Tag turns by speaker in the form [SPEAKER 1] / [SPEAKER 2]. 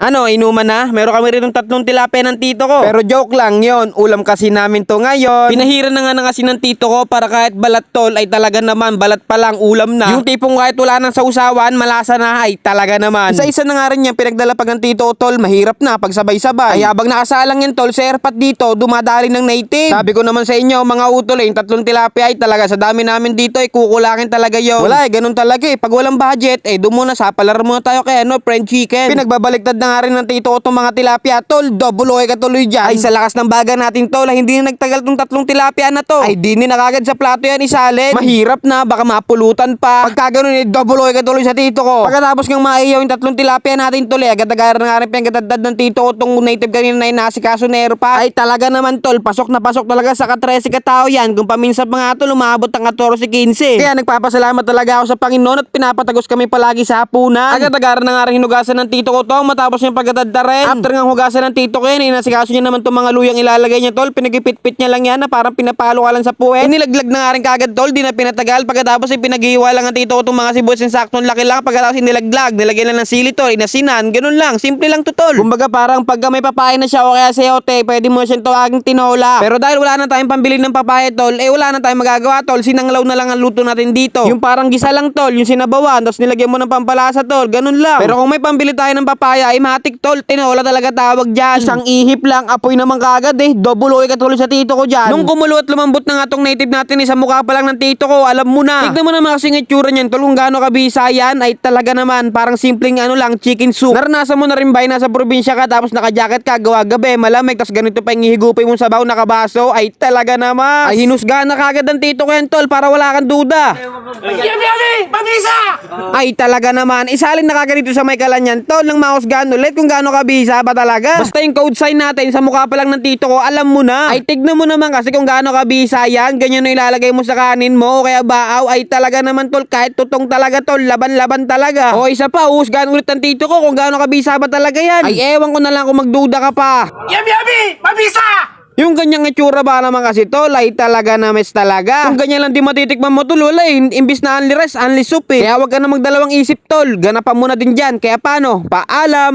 [SPEAKER 1] Ano, inuman na? Meron kami rin ng 3 tilapia ng tito ko. Pero joke lang yon, ulam kasi namin to ngayon. Pinahira na nga ng asin ng tito ko para kahit balat tol ay talaga naman balat pa lang ulam na. Yung tipong kahit wala nang sausawan, malasa na ay talaga naman. Isa-isa na nga rin yan pinagdala pag ng tito ko tol, mahirap na pagsabay-sabay. Ay habang nakasalang yan tol, sa airpat dito, dumadali ng native. Sabi ko naman sa inyo mga utol, yung 3 tilapia ay talaga sa dami namin dito ay kukulangin talaga yon. Wala ganun talaga pag walang budget, doon muna sa palar muna tayo kay fried chicken. Pinagbabaliktad na nga rin ng tito ko itong mga tilapia tol, double okay katuloy dyan. Ay sa lakas ng baga natin tol, hindi na nagtagal tong 3 tilapia na to. Ay di na kagad sa plato yan isalin. Mahirap na, baka mapulutan pa. Pagka ganun double okay katuloy sa tito ko. Pagkatapos ng maiyaw yung 3 tilapia natin tol, agad-agad na nga rin pinagdadad ng tito ko itong native kanina na inasikaso nero pa. Ay talaga naman tol, pasok na pasok talaga sa ka-13 katao yan. Kung paminsan pa nga tol, umabot ng 14-15. Kaya nagpapasalamat talaga ako sa Panginoon at pinapatagos kami palagi sa hapunan. Agad-agad na nga rin hinugasan ng tito ko to matapos yung pagdadad rin. After nga hugasan ng tito ko yan, inasikaso niya naman itong mga luyang ilalagay niya tol. Pinagipit-pit niya lang yan na parang pinapalo ka lang sa puwet. Inilaglag na nga rin kagad tol, di na pinatagal. Pagkatapos pinaghiwa lang ang tito ko itong mga sibuyas yung saktong laki lang. Pagkatapos inilaglag, nilagyan lang ng sili tol, inasinan, ganun lang, simple lang to tol. Kumbaga parang pag may papaya na siya o kaya sayote, pwede mo siyang tawaging tinola. Pero dahil wala na tayong pambili ng papaya tol, wala na tayong magagawa tol, sinanglaw na lang ang luto natin dito. Yung parang gisa lang tol, yung sinabawan, tapos nilagyan mo ng pampalasa tol, ganun lang. Pero kung may pambili tayo ng papaya, matik tol, tinola talaga tawag dyan. Isang ihip lang, apoy naman kagad double oy katulad sa tito ko dyan. Nung kumulo at lumambot na nga tong native natin, sa mukha pa lang ng tito ko, alam mo na. Tignan mo naman kasi ng itsura niyan tol, kung gaano kabisa yan, ay talaga naman, parang simpleng lang, chicken soup. Naranasan mo na rin ba nasa probinsya ka, tapos naka-jacket ka, gawa gabi, malamig, tapos ganito pa yung ihigupin mong sabaw, nakabaso, ay talaga naman. Ay hinusgahan na kagad ng tito ko yan tol, para wala kang duda. Ay talaga naman, isalin na kagad dito sa may kalanyan tol, nang mahusgahan ulit kung gaano kabisa ba talaga. Basta yung code sign natin sa mukha pa lang ng tito ko, alam mo na. Ay tignan mo naman kasi kung gaano kabisa yan, ganyan na ilalagay mo sa kanin mo o kaya baaw, ay talaga naman tol, kahit tutong talaga tol, laban-laban talaga. O isa pa, uhusgahan ulit ng tito ko kung gaano kabisa ba talaga yan. Ay ewan ko na lang kung magduda ka pa.
[SPEAKER 2] Yami! Mabisa!
[SPEAKER 1] Yung ganyang itsura ba naman kasi tol, ay talaga na mes talaga. Kung ganyan lang di matitikman mo tol, wala imbis na only rice, only soup Kaya wag ka na magdalawang isip tol, ganapan mo na din dyan. Kaya paano? Paalam!